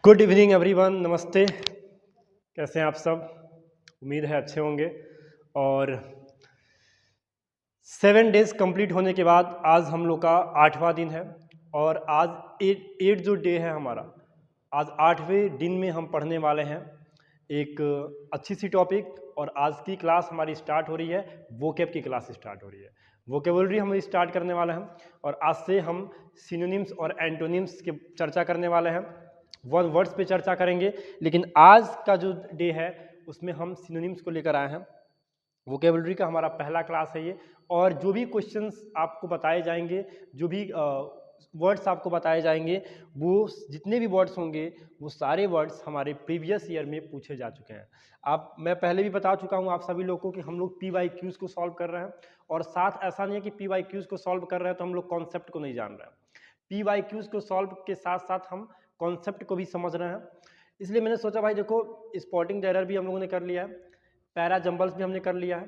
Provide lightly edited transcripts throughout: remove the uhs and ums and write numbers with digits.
Good evening everyone, नमस्ते। कैसे हैं आप सब? उम्मीद है अच्छे होंगे। और 7 डेज कंप्लीट होने के बाद आज हम लोग का 8वां दिन है। और आज एट जो डे है हमारा, आज 8वें दिन में हम पढ़ने वाले हैं एक अच्छी सी टॉपिक। और आज की क्लास हमारी स्टार्ट हो रही है, वोकैब की क्लास स्टार्ट हो रही है। वोकेबुलरी हम स्टार्ट करने वाले हैं और आज से हम सिनोनिम्स और एंटोनिम्स की चर्चा करने वाले हैं। वर्ड्स पे चर्चा करेंगे, लेकिन आज का जो डे है उसमें हम सिनोनिम्स को लेकर आए हैं। वोकेबुलरी का हमारा पहला क्लास है ये। और जो भी क्वेश्चंस आपको बताए जाएंगे, जो भी वर्ड्स आपको बताए जाएंगे, वो जितने भी वर्ड्स होंगे वो सारे वर्ड्स हमारे प्रीवियस ईयर में पूछे जा चुके हैं। मैं पहले भी बता चुका हूँ आप सभी लोगों को कि हम लोग PYQs को सॉल्व कर रहे हैं। और साथ ऐसा नहीं है कि PYQs को सॉल्व कर रहे हैं तो हम लोग कॉन्सेप्ट को नहीं जान रहे हैं। PYQs को सॉल्व के साथ साथ हम कॉन्सेप्ट को भी समझ रहे हैं। इसलिए मैंने सोचा भाई देखो, स्पॉटिंग द एरर भी हम लोगों ने कर लिया है, पैरा जंबल्स भी हमने कर लिया है,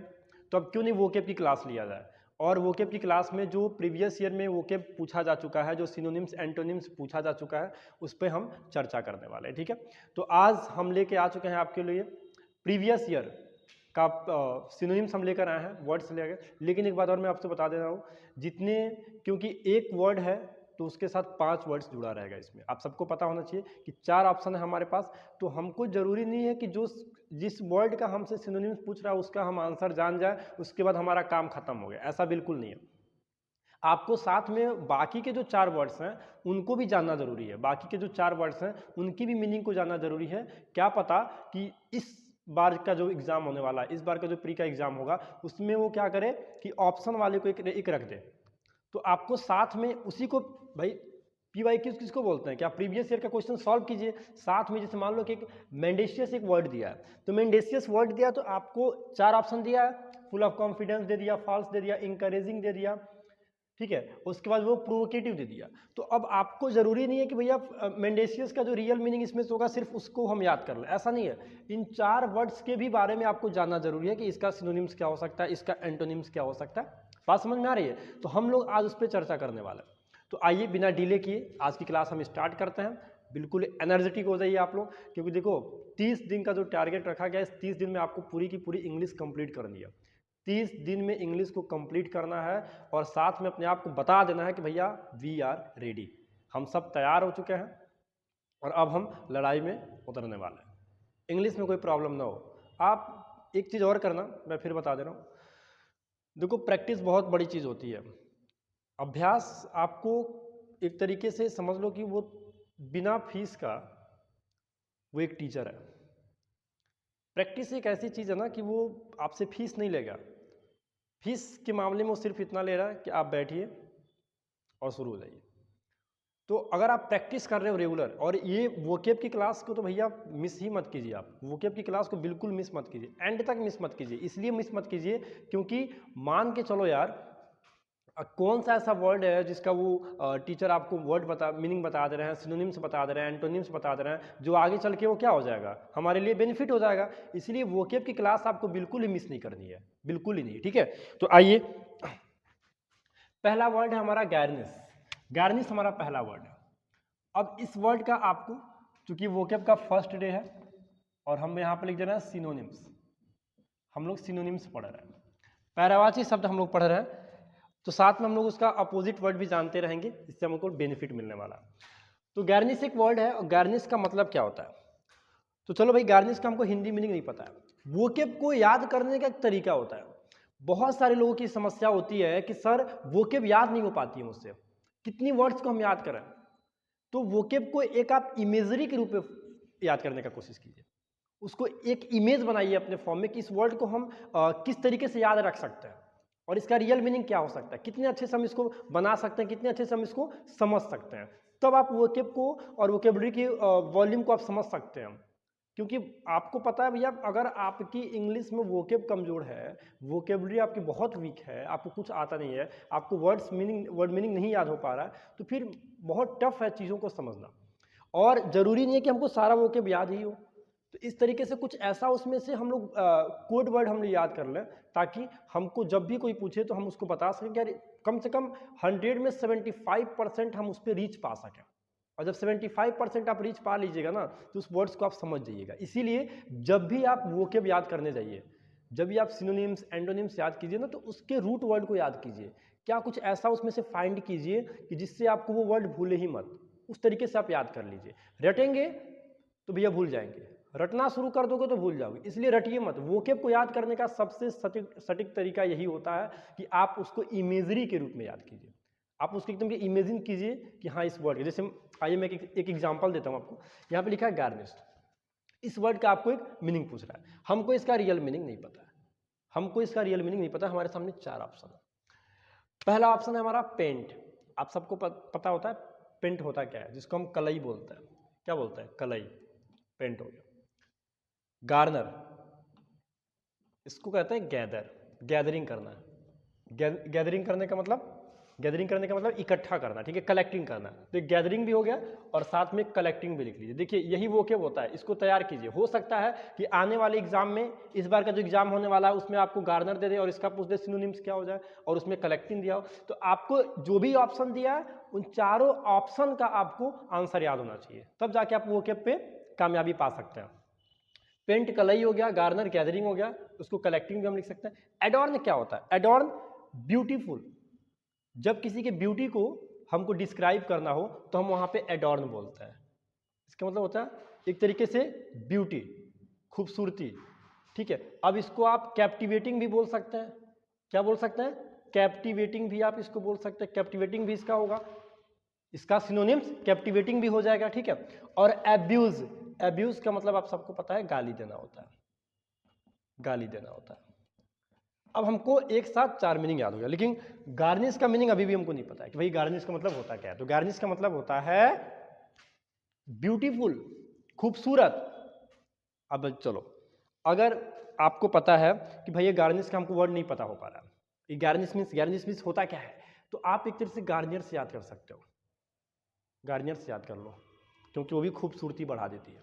तो अब क्यों नहीं वोकेब की क्लास लिया जाए। और वोकेब की क्लास में जो प्रीवियस ईयर में वोकेब पूछा जा चुका है, जो सिनोनिम्स एंटोनिम्स पूछा जा चुका है, उस पर हम चर्चा करने वाले हैं। ठीक है, तो आज हम लेके आ चुके हैं आपके लिए प्रीवियस ईयर का सिनोनिम्स हम लेकर आए हैं, वर्ड्स लेकर। लेकिन एक बात और मैं आपसे बता दे रहा हूँ, क्योंकि एक वर्ड है तो उसके साथ 5 वर्ड्स जुड़ा रहेगा इसमें। आप सबको पता होना चाहिए कि 4 ऑप्शन है हमारे पास, तो हमको जरूरी नहीं है कि जिस वर्ड का हमसे सिनोनिम्स पूछ रहा है उसका हम आंसर जान जाए, उसके बाद हमारा काम खत्म हो गया। ऐसा बिल्कुल नहीं है। आपको साथ में बाकी के जो 4 वर्ड्स हैं उनको भी जानना जरूरी है। बाकी के जो 4 वर्ड्स हैं उनकी भी मीनिंग को जानना जरूरी है। क्या पता कि इस बार का जो एग्जाम होने वाला है, इस बार का जो प्री का एग्जाम होगा, उसमें वो क्या करे कि ऑप्शन वाले को एक रख दे। तो आपको साथ में उसी को, भाई PYQ किसको बोलते हैं, क्या प्रीवियस ईयर का क्वेश्चन सॉल्व कीजिए साथ में। जैसे मान लो कि एक मेंडेशियस एक वर्ड दिया है, तो मेंडेशियस वर्ड दिया तो आपको 4 ऑप्शन दिया है, फुल ऑफ कॉन्फिडेंस दे दिया, फॉल्स दे दिया, इंकरेजिंग दे दिया, ठीक है। उसके बाद वो प्रोवोकेटिव दे दिया। तो अब आपको जरूरी नहीं है कि भैया मेंडेशियस का जो रियल मीनिंग इसमें से होगा सिर्फ उसको हम याद कर लें, ऐसा नहीं है। इन 4 वर्ड्स के भी बारे में आपको जानना जरूरी है कि इसका सिनोनिम्स क्या हो सकता है, इसका एंटोनिम्स क्या हो सकता है। बात समझ में आ रही है? तो हम लोग आज उस पर चर्चा करने वाले हैं। तो आइए बिना डिले किए आज की क्लास हम स्टार्ट करते हैं। बिल्कुल एनर्जेटिक हो जाइए आप लोग, क्योंकि देखो 30 दिन का जो टारगेट रखा गया है, इस 30 दिन में आपको पूरी की पूरी इंग्लिश कंप्लीट करनी है। 30 दिन में इंग्लिश को कंप्लीट करना है और साथ में अपने आप को बता देना है कि भैया वी आर रेडी, हम सब तैयार हो चुके हैं और अब हम लड़ाई में उतरने वाले हैं। इंग्लिश में कोई प्रॉब्लम ना हो। आप एक चीज़ और करना, मैं फिर बता दे रहा हूँ। देखो, प्रैक्टिस बहुत बड़ी चीज़ होती है। अभ्यास आपको एक तरीके से समझ लो कि वो बिना फीस का वो एक टीचर है। प्रैक्टिस एक ऐसी चीज़ है ना कि वो आपसे फीस नहीं लेगा। फीस के मामले में वो सिर्फ इतना ले रहा है कि आप बैठिए और शुरू हो जाइए। तो अगर आप प्रैक्टिस कर रहे हो रेगुलर, और ये वोकेब की क्लास को तो भैया मिस ही मत कीजिए। आप वोकेब की क्लास को बिल्कुल मिस मत कीजिए, एंड तक मिस मत कीजिए। इसलिए मिस मत कीजिए क्योंकि मान के चलो यार, कौन सा ऐसा वर्ड है जिसका वो टीचर आपको मीनिंग बता दे रहे हैं, सिनोनिम्स बता दे रहे हैं, एंटोनिम्स बता दे रहे हैं, जो आगे चल के वो क्या हो जाएगा, हमारे लिए बेनिफिट हो जाएगा। इसलिए वोकेब की क्लास आपको बिल्कुल ही मिस नहीं करनी है, बिल्कुल ही नहीं। ठीक है, तो आइए, पहला वर्ड है हमारा गार्निश। गार्निश हमारा पहला वर्ड है। अब इस वर्ड का आपको, चूंकि वोकेब का फर्स्ट डे है और हम यहाँ पर लिख दे रहे हैं सिनोनिम्स, हम लोग सिनोनिम्स पढ़ रहे हैं, पैरावाची शब्द हम लोग पढ़ रहे हैं, तो साथ में हम लोग उसका अपोजिट वर्ड भी जानते रहेंगे, इससे हमको बेनिफिट मिलने वाला है। तो गार्निश एक वर्ड है, और गार्निश का मतलब क्या होता है? तो चलो भाई, गार्निश का हमको हिंदी मीनिंग नहीं पता है। वोकेब को याद करने का एक तरीका होता है। बहुत सारे लोगों की समस्या होती है कि सर वोकेब याद नहीं हो पाती है मुझसे, कितनी वर्ड्स को हम याद करें। तो वोकेब को एक आप इमेजरी के रूप में याद करने का कोशिश कीजिए। उसको एक इमेज बनाइए अपने फॉर्म में कि इस वर्ड को हम किस तरीके से याद रख सकते हैं और इसका रियल मीनिंग क्या हो सकता है, कितने अच्छे से हम इसको बना सकते हैं, कितने अच्छे से हम इसको समझ सकते हैं। तब आप वोकेब को और वोकेबलरी की वॉल्यूम को आप समझ सकते हैं। क्योंकि आपको पता है भैया, अगर आपकी इंग्लिश में वोकेब कमजोर है, वोकेबलरी आपकी बहुत वीक है, आपको कुछ आता नहीं है, आपको वर्ड मीनिंग नहीं याद हो पा रहा है, तो फिर बहुत टफ है चीज़ों को समझना। और जरूरी नहीं है कि हमको सारा वोकेब याद ही हो। तो इस तरीके से कुछ ऐसा उसमें से हम लोग कोड वर्ड हम लोग याद कर लें, ताकि हमको जब भी कोई पूछे तो हम उसको बता सकें कि यार कम से कम 100 में 75% हम उस पर रीच पा सकें। और जब 75% आप रीच पा लीजिएगा ना तो उस वर्ड्स को आप समझ जाइएगा। इसीलिए जब भी आप वोकेब याद करने जाइए, जब भी आप सिनोनिम्स एंटोनिम्स याद कीजिए ना, तो उसके रूट वर्ड को याद कीजिए। क्या कुछ ऐसा उसमें से फाइंड कीजिए कि जिससे आपको वो वर्ड भूले ही मत, उस तरीके से आप याद कर लीजिए। रटेंगे तो भैया भूल जाएंगे, रटना शुरू कर दोगे तो भूल जाओगे, इसलिए रटिए मत। वोकेब को याद करने का सबसे सटीक तरीका यही होता है कि आप उसको इमेजरी के रूप में याद कीजिए। आप उसको एकदम इमेजिन कीजिए कि हाँ इस वर्ड के, जैसे आइए मैं एक एग्जांपल देता हूँ आपको। यहाँ पे लिखा है गार्निश्ड, इस वर्ड का आपको एक मीनिंग पूछ रहा है, हमको इसका रियल मीनिंग नहीं पता है, हमको इसका रियल मीनिंग नहीं पता। हमारे सामने 4 ऑप्शन है। पहला ऑप्शन है हमारा पेंट। आप सबको पता होता है पेंट होता क्या है, जिसको हम कलई बोलते हैं। क्या बोलते हैं? कलई, पेंट हो गया। गार्नर, इसको कहते हैं गैदर, गैदरिंग करना है। गैदरिंग करने का मतलब इकट्ठा करना, ठीक है, कलेक्टिंग करना। तो एक गैदरिंग भी हो गया और साथ में कलेक्टिंग भी लिख लीजिए। देखिए यही वोकेब होता है, इसको तैयार कीजिए। हो सकता है कि आने वाले एग्जाम में, इस बार का जो एग्जाम होने वाला है उसमें आपको गार्नर दे दे और इसका पूछ दे सिनोनिम्स क्या हो जाए और उसमें कलेक्टिंग दिया हो, तो आपको जो भी ऑप्शन दिया है उन चारों ऑप्शन का आपको आंसर याद होना चाहिए, तब जाके आप वोकेब पे कामयाबी पा सकते हैं। पेंट कलई हो गया, गार्नर गैदरिंग हो गया, उसको कलेक्टिंग भी हम लिख सकते हैं। एडॉर्न क्या होता है? एडॉर्न ब्यूटीफुल। जब किसी के ब्यूटी को हमको डिस्क्राइब करना हो तो हम वहां पे एडॉर्न बोलते हैं। इसका मतलब होता है एक तरीके से ब्यूटी, खूबसूरती, ठीक है। अब इसको आप कैप्टिवेटिंग भी बोल सकते हैं। क्या बोल सकते हैं? कैप्टिवेटिंग भी आप इसको बोल सकते हैं। कैप्टिवेटिंग भी इसका होगा, इसका सिनोनिम्स कैप्टिवेटिंग भी हो जाएगा, ठीक है। और एब्यूज, एब्यूज का मतलब आप सबको पता है गाली देना होता है, गाली देना होता है। अब हमको एक साथ 4 मीनिंग याद हो गया, लेकिन गार्निश का मीनिंग अभी भी हमको नहीं पता है कि भाई गार्निश का मतलब होता क्या है। तो गार्निश का मतलब होता है ब्यूटीफुल, खूबसूरत। अब चलो, अगर आपको पता है कि भाई ये गार्निश का हमको वर्ड नहीं पता हो पा रहा, ये गार्निश मीन्स होता क्या है, तो आप एक तरह से गार्नियर से याद कर सकते हो। गार्नियर से याद कर लो, क्योंकि वो भी खूबसूरती बढ़ा देती है।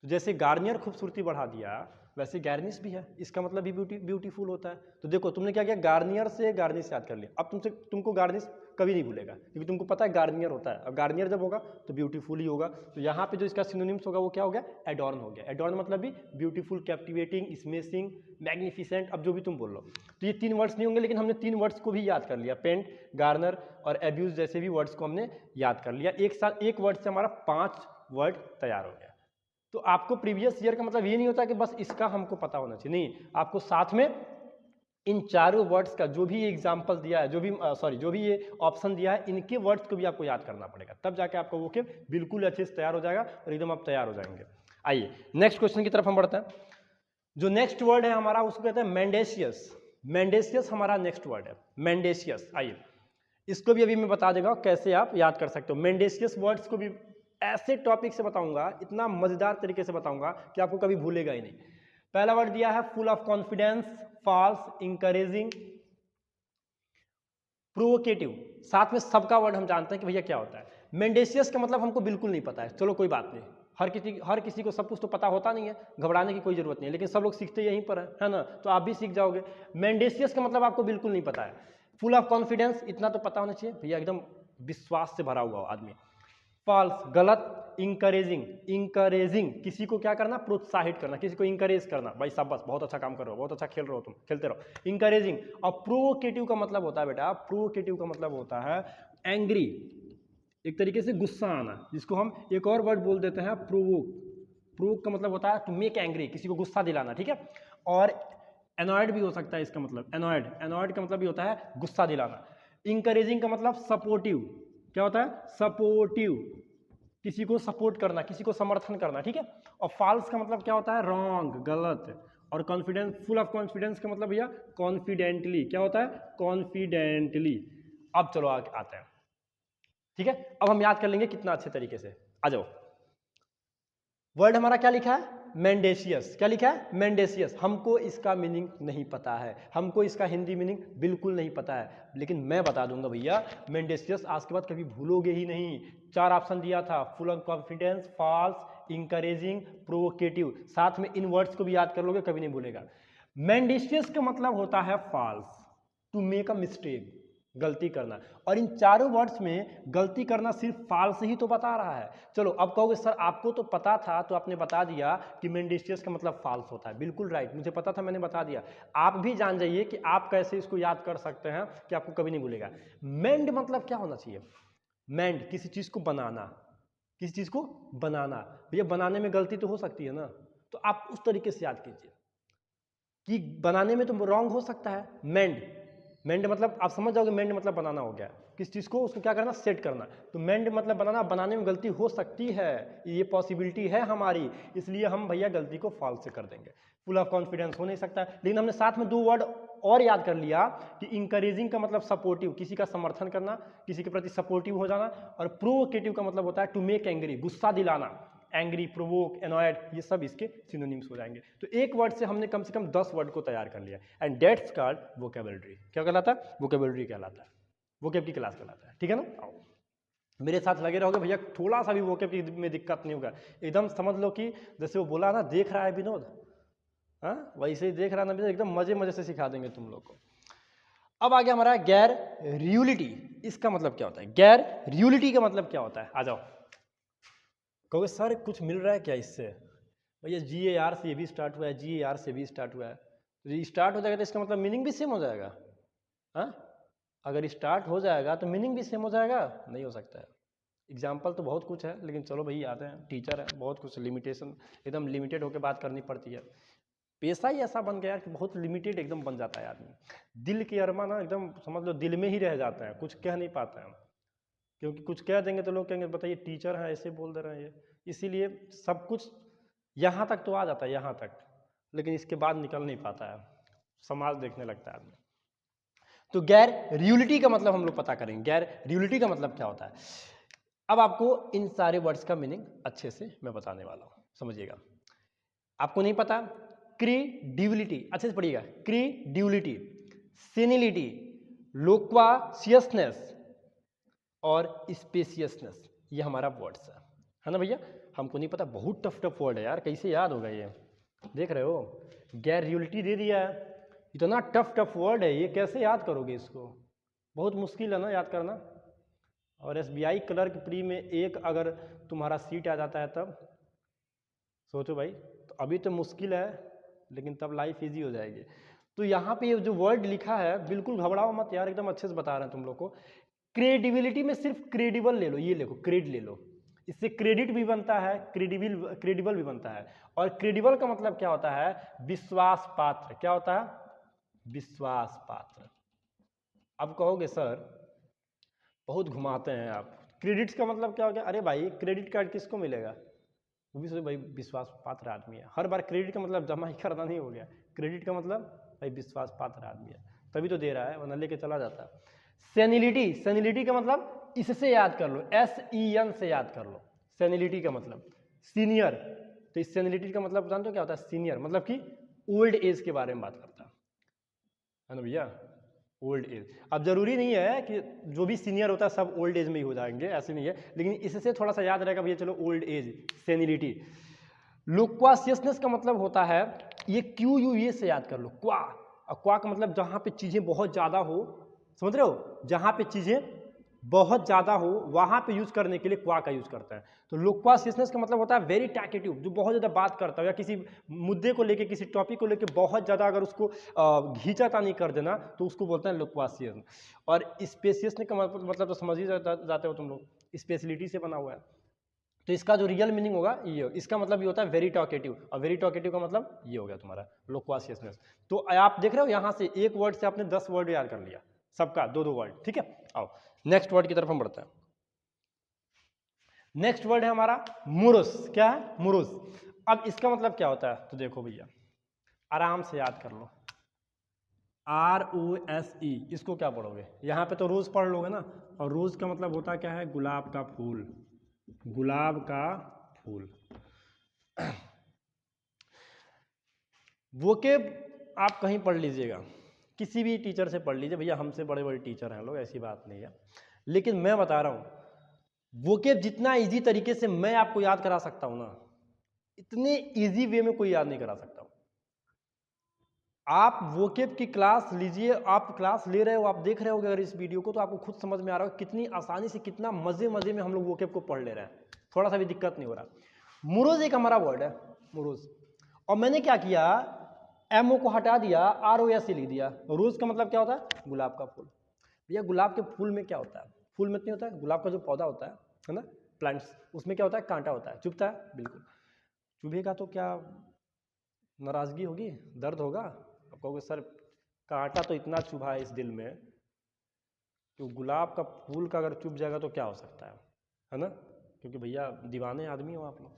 तो जैसे गार्नियर खूबसूरती बढ़ा दिया, वैसे गार्निश भी है, इसका मतलब भी ब्यूटीफुल होता है। तो देखो तुमने क्या किया, गार्नियर से गार्निश याद कर लिया। अब तुमको गार्निश कभी नहीं भूलेगा, क्योंकि तुमको पता है गार्नियर होता है। अब गार्नियर जब होगा तो ब्यूटीफुल ही होगा। तो यहाँ पे जो इसका सिनोनिम्स होगा वो क्या हो गया? एडॉर्न हो गया। एडॉर्न मतलब भी ब्यूटीफुल, कैप्टिवेटिंग, स्मेशिंग, मैग्निफिसेंट, अब जो भी तुम बोल लो। तो ये 3 वर्ड्स नहीं होंगे, लेकिन हमने 3 वर्ड्स को भी याद कर लिया। पेंट, गार्नर और एब्यूज जैसे भी वर्ड्स को हमने याद कर लिया। एक साथ एक वर्ड से हमारा 5 वर्ड तैयार हो गया। तो आपको प्रीवियस ईयर का मतलब ये नहीं होता कि बस इसका हमको पता होना चाहिए, नहीं, आपको साथ में इन चारों वर्ड्स का जो भी एग्जांपल दिया है, जो भी ये ऑप्शन दिया है, इनके वर्ड्स को भी आपको याद करना पड़ेगा, तब जाके आपका वोकेब बिल्कुल अच्छे से तैयार हो जाएगा और एकदम आप तैयार हो जाएंगे। आइए नेक्स्ट क्वेश्चन की तरफ हम बढ़ते हैं। जो नेक्स्ट वर्ड है हमारा उसको कहते हैं मेंडेशियस। मेंडेशियस हमारा नेक्स्ट वर्ड है, मेंडेशियस। आइए इसको भी अभी मैं बता देगा कैसे आप याद कर सकते हो। मेंडेशियस वर्ड्स को भी ऐसे टॉपिक से बताऊंगा, इतना मजेदार तरीके से बताऊंगा कि आपको कभी भूलेगा ही नहीं। पहला वर्ड दिया है full of confidence, false, encouraging, provocative. साथ में सबका वर्ड हम जानते हैं कि भैया क्या होता है। मेंडेशियस का मतलब हमको बिल्कुल नहीं पता है, चलो कोई बात नहीं, हर किसी को सब कुछ तो पता होता नहीं है, घबराने की कोई जरूरत नहीं है, लेकिन सब लोग सीखते यहीं पर है ना, तो आप भी सीख जाओगे। मेंडेशियस का मतलब आपको बिल्कुल नहीं पता है। फुल ऑफ कॉन्फिडेंस, इतना तो पता होना चाहिए भैया, एकदम विश्वास से भरा हुआ आदमी। फॉल्स, गलत। इंकरेजिंग, इंकरेजिंग किसी को क्या करना? प्रोत्साहित करना, किसी को इंकरेज करना, भाई शाबाश, बहुत अच्छा काम कर रहे हो, बहुत अच्छा खेल रहे हो, तुम खेलते रहो, इंकरेजिंग। और प्रोवोकेटिव का मतलब होता है बेटा, प्रोवोकेटिव का मतलब होता है एंग्री, एक तरीके से गुस्सा आना, जिसको हम एक और वर्ड बोल देते हैं प्रोवोक। प्रोवोक का मतलब होता है टू मेक एंग्री, किसी को गुस्सा दिलाना, ठीक है। और एनॉयड भी हो सकता है इसका मतलब, एनॉयड, एनॉयड का मतलब भी होता है गुस्सा दिलाना। इंकरेजिंग का मतलब सपोर्टिव, क्या होता है? सपोर्टिव, किसी को सपोर्ट करना, किसी को समर्थन करना, ठीक है। और फॉल्स का मतलब क्या होता है? रॉन्ग, गलत। और कॉन्फिडेंस, फुल ऑफ कॉन्फिडेंस का मतलब भैया कॉन्फिडेंटली, क्या होता है? कॉन्फिडेंटली। अब चलो आगे आते हैं, ठीक है। अब हम याद कर लेंगे कितना अच्छे तरीके से, आ जाओ। वर्ड हमारा क्या लिखा है? मेंडेशियस। क्या लिखा है? मेंडेशियस। हमको इसका मीनिंग नहीं पता है, हमको इसका हिंदी मीनिंग बिल्कुल नहीं पता है, लेकिन मैं बता दूंगा भैया, मेंडेशियस आज के बाद कभी भूलोगे ही नहीं। 4 ऑप्शन दिया था, full of confidence, false, encouraging, provocative, साथ में इन वर्ड्स को भी याद कर लोगे, कभी नहीं भूलेगा। मेंडेशियस का मतलब होता है false, to make a mistake, गलती करना। और इन चारों वर्ड्स में गलती करना सिर्फ फाल्स ही तो बता रहा है। चलो अब कहोगे सर आपको तो पता था तो आपने बता दिया कि मेंडेसियस का मतलब फाल्स होता है। बिल्कुल राइट, मुझे पता था, मैंने बता दिया। आप भी जान जाइए कि आप कैसे इसको याद कर सकते हैं कि आपको कभी नहीं भूलेगा। मेंड मतलब क्या होना चाहिए? मेंड किसी चीज को बनाना, किसी चीज को बनाना। भैया बनाने में गलती तो हो सकती है ना, तो आप उस तरीके से याद कीजिए कि बनाने में तो रॉन्ग हो सकता है। मेंड, मेंड मतलब आप समझ जाओगे, मेंड मतलब बनाना हो गया, किस चीज को उसको क्या करना, सेट करना। तो मेंड मतलब बनाना, बनाने में गलती हो सकती है, ये पॉसिबिलिटी है हमारी, इसलिए हम भैया गलती को फॉल्स से कर देंगे। फुल ऑफ कॉन्फिडेंस हो नहीं सकता। लेकिन हमने साथ में दो वर्ड और याद कर लिया कि इंकरेजिंग का मतलब सपोर्टिव, किसी का समर्थन करना, किसी के प्रति सपोर्टिव हो जाना। और प्रोवोकेटिव का मतलब होता है टू मेक एंग्री, गुस्सा दिलाना। एंग्री, प्रोवोक, एनॉयड, ये सब इसके सिनोनिम्स हो जाएंगे। तो एक वर्ड से हमने कम से कम 10 वर्ड को तैयार कर लिया। And that's called vocabulary. क्या कहलाता है? वोकैबुलरी कहलाता है, वोकैब की क्लास कहलाता है। ठीक है ना? आओ मेरे साथ लगे रहोगे भैया, थोड़ा सा भी वोकैब में दिक्कत नहीं होगा। एकदम समझ लो कि जैसे वो बोला ना, देख रहा है विनोद, हाँ वैसे ही देख रहा ना, एकदम मजे मजे से सिखा देंगे तुम लोग को। अब आ गया हमारा गैर रियुलिटी। इसका मतलब क्या होता है? गैर रियुलिटी का मतलब क्या होता है? आ जाओ। कहोगे सर कुछ मिल रहा है क्या इससे? भैया GAR से ये भी स्टार्ट हुआ है, GAR से भी स्टार्ट हुआ है, तो ये स्टार्ट हो जाएगा तो इसका मतलब मीनिंग भी सेम हो जाएगा। हाँ, अगर स्टार्ट हो जाएगा तो मीनिंग भी सेम हो जाएगा? नहीं हो सकता है। एग्जाम्पल तो बहुत कुछ है, लेकिन चलो भाई आते हैं, टीचर है, बहुत कुछ लिमिटेशन, एकदम लिमिटेड होकर बात करनी पड़ती है। पेशा ही ऐसा बन गया कि बहुत लिमिटेड एकदम बन जाता है आदमी। दिल के अरमान ना एकदम समझ लो दिल में ही रह जाते हैं, कुछ कह नहीं पाते हैं, क्योंकि कुछ कह देंगे तो लोग कहेंगे बताइए टीचर हैं ऐसे बोल दे रहे हैं ये। इसीलिए सब कुछ यहाँ तक तो आ जाता है, यहाँ तक, लेकिन इसके बाद निकल नहीं पाता है, समाज देखने लगता है आदमी। तो गैर रियुलिटी का मतलब हम लोग पता करेंगे। गैर रियुलिटी का मतलब क्या होता है? अब आपको इन सारे वर्ड्स का मीनिंग अच्छे से मैं बताने वाला हूँ, समझिएगा। आपको नहीं पता, क्रेडिबिलिटी, अच्छे से पढ़िएगा। क्रेडिबिलिटी, सेनिलिटी, लोक्वासियसनेस और स्पेसियसनेस, ये हमारा वर्ड्स है ना भैया? हमको नहीं पता, बहुत टफ टफ वर्ड है यार, कैसे याद होगा ये? देख रहे हो, गैर रियुलिटी दे दिया है, इतना टफ टफ वर्ड है ये, कैसे याद करोगे इसको? बहुत मुश्किल है ना याद करना। और SBI क्लर्क प्री में एक अगर तुम्हारा सीट आ जाता है तब सोचो भाई, तो अभी तो मुश्किल है, लेकिन तब लाइफ इजी हो जाएगी। तो यहाँ पे ये जो वर्ड लिखा है, बिल्कुल घबराओ मत यार, एकदम अच्छे से बता रहे हैं तुम लोग को। क्रेडिबिलिटी में सिर्फ क्रेडिबल ले लो, ये देखो क्रेड ले लो, इससे क्रेडिट भी बनता है, क्रेडिबल भी बनता है। और क्रेडिबल का मतलब क्या होता है? विश्वास पात्र। क्या होता है? विश्वास पात्र। अब कहोगे सर बहुत घुमाते हैं आप, क्रेडिट्स का मतलब क्या हो गया? अरे भाई क्रेडिट कार्ड किसको मिलेगा? वो भी सोचो भाई विश्वास पात्र आदमी है, हर बार क्रेडिट का मतलब जमा ही करना नहीं हो गया, क्रेडिट का मतलब भाई विश्वास पात्र आदमी है, तभी तो दे रहा है, वरना लेके चला जाता। सेनिलिटी, सेनिलिटी का मतलब इससे याद कर लो, SEN से याद कर लो। सेनिलिटी का मतलब सीनियर, तो इस सेनिलिटी का मतलब जानते हो क्या होता है? सीनियर मतलब कि ओल्ड एज के बारे में बात करता है ना भैया? Old age. अब जरूरी नहीं है कि जो भी सीनियर होता है सब ओल्ड एज में ही हो जाएंगे, ऐसे नहीं है, लेकिन इससे थोड़ा सा याद रहेगा भैया, चलो ओल्ड एज, सेनिलिटी। लोक्वासियसनेस का मतलब होता है, ये QUA से याद कर लो, क्वा। और क्वा का मतलब जहां पे चीजें बहुत ज्यादा हो, समझ रहे हो? जहां पे चीजें बहुत ज्यादा हो वहां पे यूज करने के लिए क्वा का यूज करता है। तो लोक्वासियसनेस का मतलब होता है वेरी टैकेटिव, जो बहुत ज्यादा बात करता है, या किसी मुद्दे को लेके, किसी टॉपिक को लेके बहुत ज्यादा अगर उसको घींचातानी कर देना तो उसको बोलते हैं लोक्वासियस। और स्पेसियसनेस का मतलब तो समझ ही जाते हो तुम लोग, स्पेशलिटी से बना हुआ है। तो इसका जो रियल मीनिंग होगा ये, इसका मतलब ये होता है वेरी टॉकेटिव, और वेरी टॉकेटिव का मतलब ये हो गया तुम्हारा लोक्वासियसनेस। तो आप देख रहे हो यहाँ से एक वर्ड से आपने 10 वर्ड याद कर लिया, सबका दो दो वर्ड, ठीक है? आओ नेक्स्ट वर्ड की तरफ हम बढ़ते हैं। नेक्स्ट वर्ड है हमारा मुरुस। क्या है? मुरुस। अब इसका मतलब क्या होता है? तो देखो भैया आराम से याद कर लो, ROSE, इसको क्या पढ़ोगे? यहाँ पे तो रोज पढ़ लोगे ना, और रोज का मतलब होता क्या है? गुलाब का फूल, गुलाब का फूल। वोकेब आप कहीं पढ़ लीजिएगा, किसी भी टीचर से पढ़ लीजिए, भैया हमसे बड़े बड़े टीचर हैं लोग, ऐसी बात नहीं है, लेकिन मैं बता रहा हूं वोकेब जितना इजी तरीके से मैं आपको याद करा सकता हूं ना, इतने इजी वे में कोई याद नहीं करा सकता। आप वोकेब की क्लास लीजिए, आप क्लास ले रहे हो, आप देख रहे हो अगर इस वीडियो को, तो आपको खुद समझ में आ रहा हो कितनी आसानी से, कितना मजे मजे में हम लोग वोकेब को पढ़ ले रहे हैं, थोड़ा सा भी दिक्कत नहीं हो रहा। मोरोज एक हमारा वर्ड है, मोरोज, और मैंने क्या किया, एमओ को हटा दिया, ROS लिख दिया। रोज का मतलब क्या होता है, गुलाब का फूल। भैया गुलाब के फूल में क्या होता है, फूल में नहीं होता है, गुलाब का जो पौधा होता है ना, प्लांट्स, उसमें क्या होता है, कांटा होता है, चुभता है, बिल्कुल चुभेगा तो क्या नाराजगी होगी, दर्द होगा, आप कहोगे सर कांटा तो इतना चुभा है इस दिल में कि गुलाब का फूल का अगर चुभ जाएगा तो क्या हो सकता है ना, क्योंकि भैया दीवाने आदमी हो आप लोग।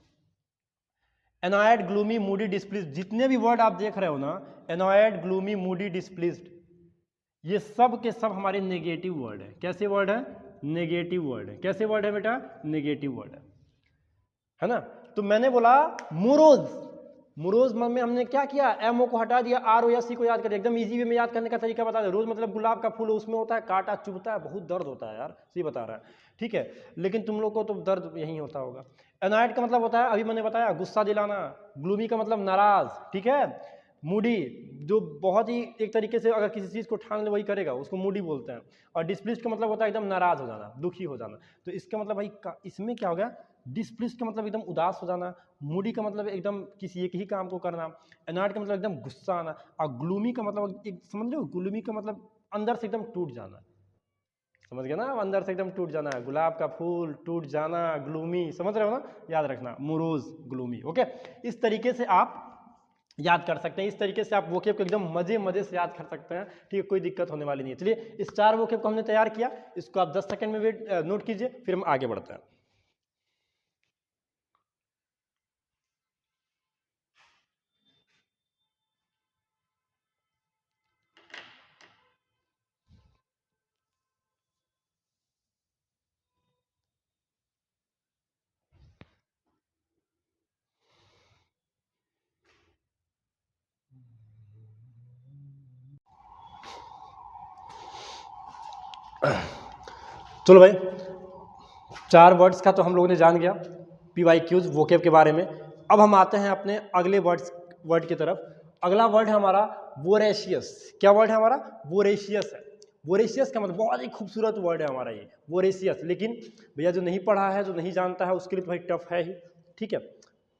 एनॉयड, ग्लूमी, मूडी, डिस्प्लीज्ड, जितने भी वर्ड आप देख रहे हो ना, एनॉयड, ग्लूमी, मूडी, डिस्प्लीज्ड, ये सब के सब हमारे नेगेटिव वर्ड है। कैसे वर्ड है, नेगेटिव वर्ड है। कैसे वर्ड है बेटा, नेगेटिव वर्ड है ना। तो मैंने बोला मोरोज, मोरोज में हमने क्या किया, एमओ को हटा दिया, ROS को याद कर, एकदम इजी वे में याद करने का तरीका बता दे। रोज मतलब गुलाब का फूल, उसमें होता है कांटा, चुभता है, बहुत दर्द होता है यार, सही बता रहा है, ठीक है, लेकिन तुम लोग को तो दर्द यही होता होगा। एनॉयड का मतलब होता है, अभी मैंने बताया, गुस्सा दिलाना। ग्लूमी का मतलब नाराज, ठीक है। मूडी, जो बहुत ही एक तरीके से अगर किसी चीज़ को ठान ले वही करेगा, उसको मूडी बोलते हैं। और डिस्प्लीज्ड का मतलब होता है एकदम नाराज हो जाना, दुखी हो जाना। तो इसका मतलब भाई इसमें क्या हो गया, डिस्प्लीज्ड का मतलब एकदम उदास हो जाना, मूडी का मतलब एकदम किसी एक ही काम को करना, एनॉयड का मतलब एकदम गुस्सा आना, और ग्लूमी का मतलब एक समझ लो, ग्लूमी का मतलब अंदर से एकदम टूट जाना, समझ गया ना, अंदर से एकदम टूट जाना, गुलाब का फूल टूट जाना, ग्लूमी, समझ रहे हो ना, याद रखना, मोरोज, ग्लूमी, ओके। इस तरीके से आप याद कर सकते हैं, इस तरीके से आप वोकेब को एकदम मजे मजे से याद कर सकते हैं, ठीक है, कोई दिक्कत होने वाली नहीं है। चलिए इस 4 वोकेब को हमने तैयार किया, इसको आप 10 सेकंड में वेट नोट कीजिए, फिर हम आगे बढ़ते हैं। चलो भाई, 4 वर्ड्स का तो हम लोगों ने जान गया, PYQs वोकेब के बारे में। अब हम आते हैं अपने अगले वर्ड की तरफ। अगला वर्ड है हमारा वोरेशियस। क्या वर्ड है हमारा, वोरेशियस है। वोरेशियस का मतलब बहुत ही खूबसूरत वर्ड है हमारा ये, वोरेशियस। लेकिन भैया जो नहीं पढ़ा है, जो नहीं जानता है, उसके लिए तो भाई टफ है ही, ठीक है।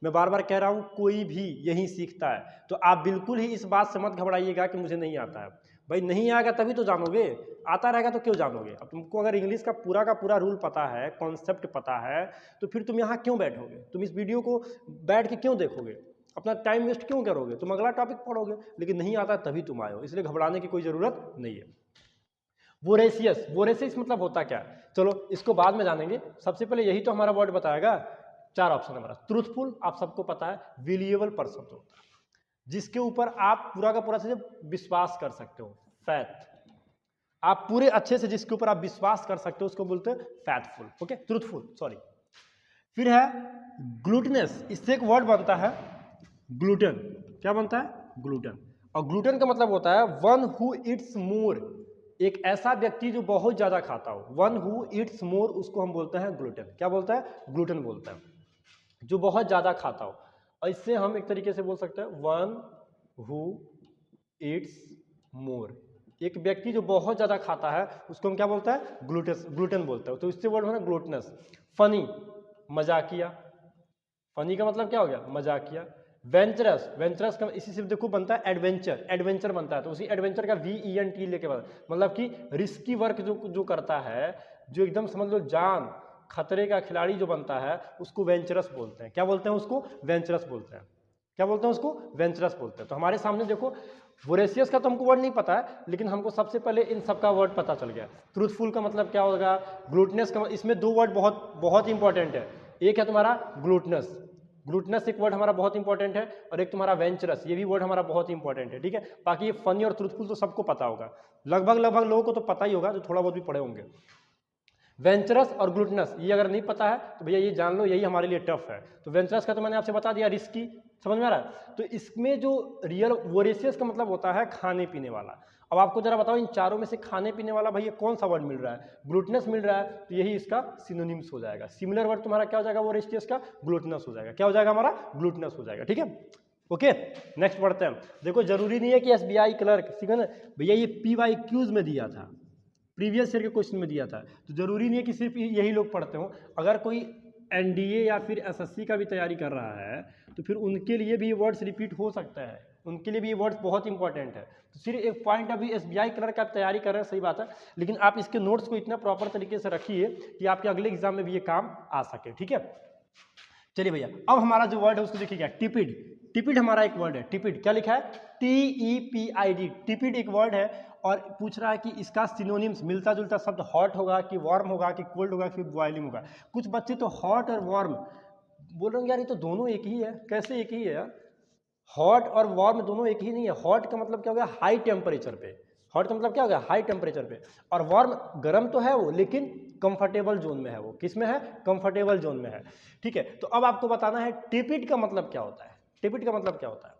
मैं बार बार कह रहा हूँ, कोई भी यही सीखता है, तो आप बिल्कुल ही इस बात से मत घबराइएगा कि मुझे नहीं आता है। भाई नहीं आएगा तभी तो जानोगे, आता रहेगा तो क्यों जानोगे। अब तुमको अगर इंग्लिश का पूरा रूल पता है, कॉन्सेप्ट पता है, तो फिर तुम यहाँ क्यों बैठोगे, तुम इस वीडियो को बैठ के क्यों देखोगे, अपना टाइम वेस्ट क्यों करोगे, तुम अगला टॉपिक पढ़ोगे। लेकिन नहीं आता तभी तुम आए हो, इसलिए घबराने की कोई ज़रूरत नहीं है। वोरेशियस, वोरेशियस मतलब होता क्या है, चलो इसको बाद में जानेंगे। सबसे पहले यही तो हमारा वर्ड बताएगा। 4 ऑप्शन हमारा, ट्रूथफुल आप सबको पता है, विलिएबल पर्सन होता है जिसके ऊपर आप पूरा का पूरा से विश्वास कर सकते हो, फैथ, आप पूरे अच्छे से जिसके ऊपर आप विश्वास कर सकते हो उसको बोलते हैं फैथफुल, ओके, ट्रूथफुल, सॉरी। फिर है ग्लूटेनस, इससे एक वर्ड बनता है ग्लूटेन। क्या बनता है, ग्लूटेन। और ग्लूटेन का मतलब होता है वन हु ईट्स मोर, एक ऐसा व्यक्ति जो बहुत ज्यादा खाता हो, वन हु ईट्स मोर, उसको हम बोलते हैं ग्लूटेन। क्या बोलता है, ग्लूटेन बोलता है, जो बहुत ज्यादा खाता हो। और इससे हम एक तरीके से बोल सकते हैं वन हु ईट्स मोर, एक व्यक्ति जो बहुत ज्यादा खाता है उसको हम क्या बोलते हैं, ग्लूटेन बोलते हैं। तो इससे वर्ड है ग्लूटनस। फनी, मजाकिया, फनी का मतलब क्या हो गया, मजाकिया। वेंचरस, वेंचरस का इसी से देखो बनता है एडवेंचर, एडवेंचर बनता है, तो उसी एडवेंचर का VENT लेके मतलब कि रिस्की वर्क जो करता है, जो एकदम समझ लो जान खतरे का खिलाड़ी जो बनता है, उसको वेंचरस बोलते हैं। क्या बोलते हैं उसको, वेंचरस बोलते हैं। क्या बोलते हैं उसको, वेंचरस बोलते हैं। तो हमारे सामने देखो, वोरेशियस का तो हमको वर्ड नहीं पता है, लेकिन हमको सबसे पहले इन सबका वर्ड पता चल गया। ट्रूथफुल का मतलब क्या होगा, ग्लूटनस का, इसमें 2 वर्ड बहुत बहुत इंपॉर्टेंट है। एक है तुम्हारा ग्लूटनस, ग्लूटनस एक वर्ड हमारा बहुत इंपॉर्टेंट है, और एक तुम्हारा वेंचरस, ये भी वर्ड हमारा बहुत इंपॉर्टेंट है, ठीक है। बाकी ये फनी और ट्रूथफुल तो सबको पता होगा, लगभग लोगों को तो पता ही होगा, जो थोड़ा बहुत भी पढ़े होंगे। वेंचरस और ग्लूटनस ये अगर नहीं पता है तो भैया ये जान लो, यही हमारे लिए टफ है। तो वेंचरस का तो मैंने आपसे बता दिया, रिस्की, समझ में आ रहा है। तो इसमें जो रियल वोरेशियस का मतलब होता है खाने पीने वाला। अब आपको जरा बताओ इन चारों में से खाने पीने वाला भैया कौन सा वर्ड मिल रहा है, ग्लूटनस मिल रहा है, तो यही इसका सिनोनिम्स हो जाएगा। सिमिलर वर्ड तुम्हारा क्या हो जाएगा, वोरेशियस का ग्लूटनस हो जाएगा। क्या हो जाएगा हमारा, ग्लूटनस हो जाएगा, ठीक है। ओके, नेक्स्ट पढ़ते हैं। देखो जरूरी नहीं है कि एसबीआई क्लर्क, ठीक है ना भैया, ये PYQs में दिया था, प्रीवियस ईयर के क्वेश्चन में दिया था, तो जरूरी नहीं है कि सिर्फ यही लोग पढ़ते हो। अगर कोई एनडीए या फिर एसएससी का भी तैयारी कर रहा है तो फिर उनके लिए भी ये वर्ड्स रिपीट हो सकता है, उनके लिए भी ये वर्ड्स बहुत इंपॉर्टेंट है। तो सिर्फ एक पॉइंट, अभी एसबीआई क्लर्क का आप तैयारी कर रहे हैं, सही बात है, लेकिन आप इसके नोट्स को इतना प्रॉपर तरीके से रखिए कि आपके अगले एग्जाम में भी ये काम आ सके, ठीक है। चलिए भैया, अब हमारा जो वर्ड है उसको देखिएगा, टिपिड। टिपिड हमारा एक वर्ड है, टिपिड क्या लिखा है, TEPID, टिपिड एक वर्ड है। और पूछ रहा है कि इसका सिनोनिम्स, मिलता जुलता शब्द हॉट होगा कि वार्म होगा कि कोल्ड होगा कि बॉइलिंग होगा। कुछ बच्चे तो हॉट और वार्म बोल रहे हैं, यार ये तो दोनों एक ही है, कैसे एक ही है यार, हॉट और वार्म दोनों एक ही नहीं है। हॉट का मतलब क्या हो गया, हाई टेम्परेचर पे, हॉट का मतलब क्या हो गया, हाई टेम्परेचर पे, और वार्म गर्म तो है वो लेकिन कंफर्टेबल जोन में है, वो किस में है, कंफर्टेबल जोन में है, ठीक है। तो अब आपको बताना है टिपिड का मतलब क्या होता है, टिपिड का मतलब क्या होता है।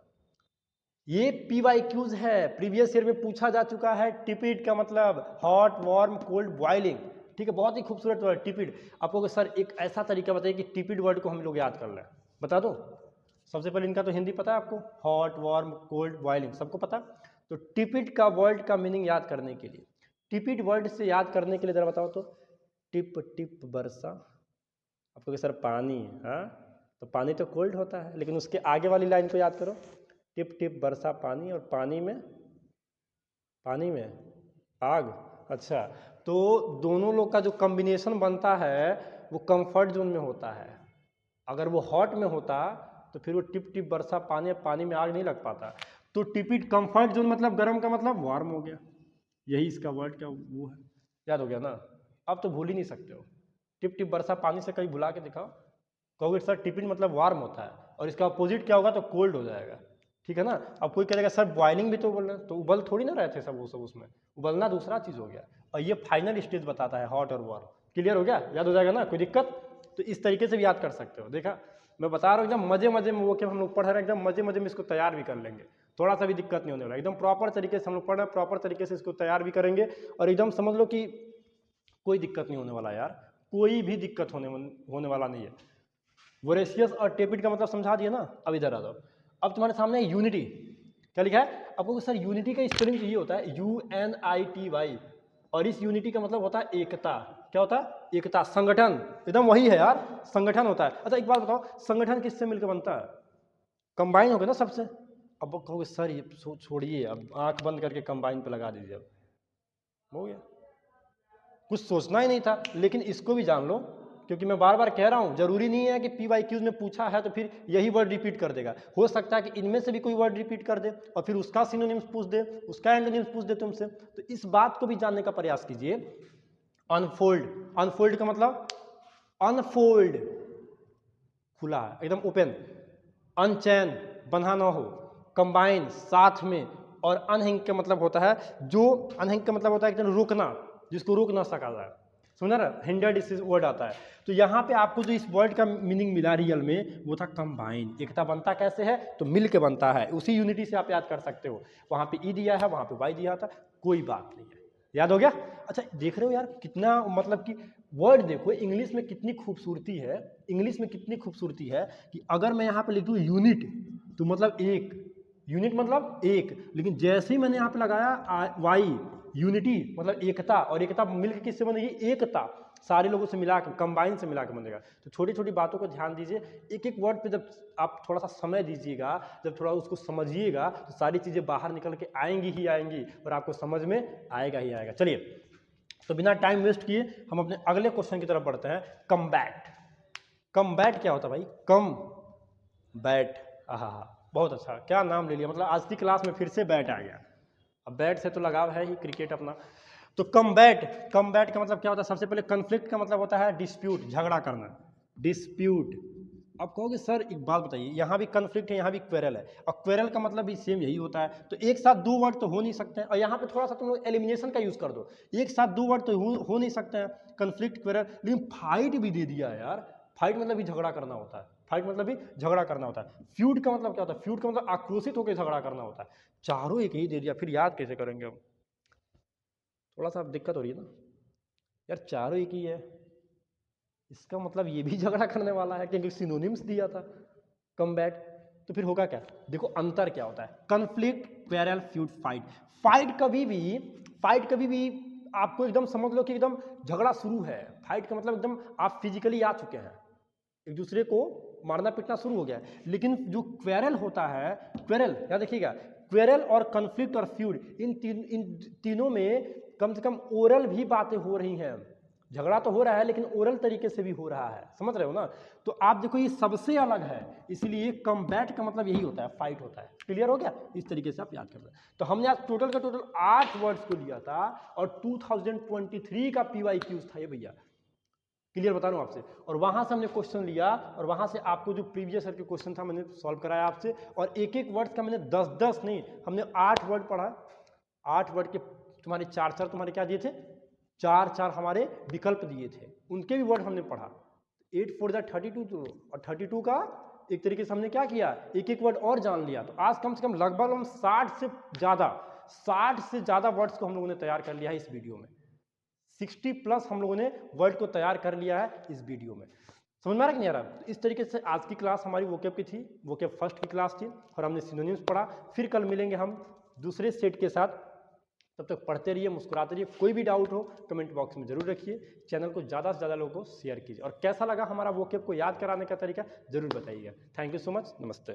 ये PYQs है, प्रीवियस ईयर में पूछा जा चुका है। टिपिड का मतलब हॉट, वार्म, कोल्ड, बॉइलिंग, ठीक है, बहुत ही खूबसूरत वर्ड टिपिड। आपको सर एक ऐसा तरीका बताइए कि टिपिड वर्ड को हम लोग याद कर लें, बता दो। सबसे पहले इनका तो हिंदी पता है आपको, हॉट, वार्म, कोल्ड, बॉइलिंग, सबको पता। तो टिपिड का वर्ड का मीनिंग याद करने के लिए, टिपिड वर्ड से याद करने के लिए जरा बताओ तो, टिप टिप बरसा, आपको सर पानी, हाँ तो पानी तो कोल्ड होता है, लेकिन उसके आगे वाली लाइन को याद करो, टिप टिप बरसा पानी, और पानी में आग। अच्छा, तो दोनों लोग का जो कॉम्बिनेशन बनता है वो कंफर्ट जोन में होता है। अगर वो हॉट में होता तो फिर वो टिप टिप बरसा पानी, पानी में आग नहीं लग पाता। तो टिपिड कंफर्ट जोन मतलब गर्म का मतलब वार्म हो गया, यही इसका वर्ड क्या वो है, याद हो गया ना। अब तो भूल ही नहीं सकते हो, टिप टिप बरसा पानी से कहीं भुला के दिखाओ, कहोगे सर टिपिड मतलब वार्म होता है, और इसका अपोजिट क्या होगा, तो कोल्ड हो जाएगा, ठीक है ना। अब कोई कहेगा सर बॉइलिंग भी तो बोल रहे हैं, तो उबल थोड़ी ना रहे थे सब वो सब, उसमें उबलना दूसरा चीज़ हो गया, और ये फाइनल स्टेज बताता है हॉट और वार्म। क्लियर हो गया, याद हो जाएगा ना, कोई दिक्कत। तो इस तरीके से भी याद कर सकते हो। देखा, मैं बता रहा हूँ एकदम मजे मजे में, वो कि हम लोग पढ़ रहे हैं एकदम मजे मजे में इसको तैयार भी कर लेंगे, थोड़ा सा भी दिक्कत नहीं होने वाला, एकदम प्रॉपर तरीके से हम लोग पढ़ रहे हैं, प्रॉपर तरीके से इसको तैयार भी करेंगे, और एकदम समझ लो कि कोई दिक्कत नहीं होने वाला यार, कोई भी दिक्कत होने वाला नहीं है। वोरेशियस और टेपिड का मतलब समझा दिया ना। अब इधर आ जाओ, अब तुम्हारे सामने यूनिटी, क्या लिखा है आपको सर, यूनिटी का स्पेलिंग ये होता है UNITY, और इस यूनिटी का मतलब होता है एकता। क्या होता है, एकता, संगठन, एकदम वही है यार, संगठन होता है। अच्छा एक बात बताओ, संगठन किससे मिलकर बनता है, कंबाइन हो गया ना सबसे। अब कहोगे सर ये छोड़िए, अब आंख बंद करके कंबाइन पे लगा दीजिए, अब हो गया, कुछ सोचना ही नहीं था। लेकिन इसको भी जान लो, क्योंकि मैं बार बार कह रहा हूं, जरूरी नहीं है कि PYQs में पूछा है तो फिर यही वर्ड रिपीट कर देगा, हो सकता है कि इनमें से भी कोई वर्ड रिपीट कर दे और फिर उसका सिनोनिम्स पूछ दे, उसका एंटोनिम्स पूछ दे तुमसे। तो इस बात को भी जानने का प्रयास कीजिए। अनफोल्ड, अनफोल्ड का मतलब अनफोल्ड, खुला है एकदम ओपन, अनचैन, बंधा ना हो, कंबाइन, साथ में, और अनहिंग का मतलब होता है, जो अनहिंग का मतलब होता है एकदम रोकना, जिसको रोक ना सका जाए, समझा ना, हिंडर्ड इस वर्ड आता है। तो यहाँ पे आपको जो इस वर्ड का मीनिंग मिला रियल में, वो था कंबाइन। एकता बनता कैसे है, तो मिल के बनता है, उसी यूनिटी से आप याद कर सकते हो। वहाँ पे ई दिया है, वहाँ पे वाई दिया था, कोई बात नहीं है, याद हो गया। अच्छा देख रहे हो यार कितना, मतलब कि वर्ड देखो इंग्लिश में कितनी खूबसूरती है, इंग्लिश में कितनी खूबसूरती है कि अगर मैं यहाँ पे लिख दूँ यूनिट, तो मतलब एक, यूनिट मतलब एक, लेकिन जैसे ही मैंने यहाँ पे लगाया वाई, यूनिटी मतलब एकता, और एकता मिलकर किससे बनेगी, एकता, सारे लोगों से मिला के, कंबाइन से मिला के बनेगा। तो छोटी छोटी बातों को ध्यान दीजिए, एक एक वर्ड पे जब आप थोड़ा सा समय दीजिएगा, जब थोड़ा उसको समझिएगा, तो सारी चीज़ें बाहर निकल के आएंगी ही आएंगी, और आपको समझ में आएगा ही आएगा। चलिए, तो बिना टाइम वेस्ट किए हम अपने अगले क्वेश्चन की तरफ बढ़ते हैं। कम्बैट, कम्बैट क्या होता है भाई, कम बैट, आहा, बहुत अच्छा, क्या नाम ले लिया, मतलब आज की क्लास में फिर से बैट आ गया। अब बैट से तो लगाव है ही, क्रिकेट अपना। तो कम्बैट, कम्बैट का मतलब क्या होता है, सबसे पहले कन्फ्लिक्ट का मतलब होता है डिस्प्यूट, झगड़ा करना, डिस्प्यूट। अब कहोगे सर एक बात बताइए, यहाँ भी कन्फ्लिक्ट है, यहाँ भी क्वेरल है, और क्वेरल का मतलब भी सेम यही होता है, तो एक साथ दो वर्ड तो हो नहीं सकते हैं। और यहाँ पे थोड़ा सा तुम लोग एलिमिनेशन का यूज कर दो, एक साथ दो वर्ड तो हो नहीं सकते हैं, कन्फ्लिक्ट, क्वेरल, लेकिन फाइट भी दे दिया है यार। फाइट मतलब भी झगड़ा करना होता है, फाइट मतलब भी झगड़ा करना होता है। फ्यूड का मतलब क्या होता है, फ्यूड का मतलब आक्रोशित होकर झगड़ा करना होता है। चारों एक ही दे दिया, फिर याद कैसे करेंगे हम, थोड़ा सा दिक्कत हो रही है ना यार, चारों एक ही है, इसका मतलब ये भी झगड़ा करने वाला है, क्योंकि सिनोनिम्स दिया था कम्बैट। तो फिर होगा क्या? देखो अंतर क्या होता है, conflict, quarrel, feud, fight. Fight कभी भी आपको एकदम समझ लो कि एकदम झगड़ा शुरू है। फाइट का मतलब एकदम आप फिजिकली आ चुके हैं, एक दूसरे को मारना पीटना शुरू हो गया है। लेकिन जो क्वेरल होता है, क्वेरल याद रखिएगा, क्वेरल और कन्फ्लिक्ट और फ्यूड इन तीनों में कम से कम ओरल भी बातें हो रही हैं। झगड़ा तो हो रहा है लेकिन ओरल तरीके से भी हो रहा है, समझ रहे हो ना? तो आप देखो ये सबसे अलग है, इसलिए कम्बैट का मतलब यही होता है, फाइट होता है। क्लियर हो गया? इस तरीके से आप याद कर रहे हैं। तो हमने आज टोटल का टोटल 8 वर्ड्स को लिया था और 2023 का PYQ था ये भैया। क्लियर बता रहा हूँ आपसे। और वहां से हमने क्वेश्चन लिया और वहां से आपको जो प्रीवियस ईयर के क्वेश्चन था मैंने सॉल्व कराया आपसे, और एक एक वर्ड का मैंने 10-10 नहीं, हमने 8 वर्ड पढ़ा। 8 वर्ड के तुम्हारे 4-4 तुम्हारे क्या दिए थे, 4-4 हमारे विकल्प दिए थे, उनके भी वर्ड हमने पढ़ा। 8 4 32 तो, और 32 का एक तरीके से हमने क्या किया, एक एक वर्ड और जान लिया। तो आज कम से कम लगभग हम 60 से ज़्यादा वर्ड्स को हम लोगों ने तैयार कर लिया है इस वीडियो में। 60+ हम लोगों ने वर्ड को तैयार कर लिया है इस वीडियो में। समझ में आ रहा कि नहीं आ रहा? तो इस तरीके से आज की क्लास हमारी वोकैब की थी, वोकैब फर्स्ट की क्लास थी, और हमने सिनोनिम्स पढ़ा। फिर कल मिलेंगे हम दूसरे सेट के साथ। तब तक पढ़ते रहिए, मुस्कुराते रहिए। कोई भी डाउट हो कमेंट बॉक्स में जरूर रखिए। चैनल को ज़्यादा से ज़्यादा लोगों को शेयर कीजिए, और कैसा लगा हमारा वोकैब को याद कराने का तरीका जरूर बताइएगा। थैंक यू सो मच, नमस्ते।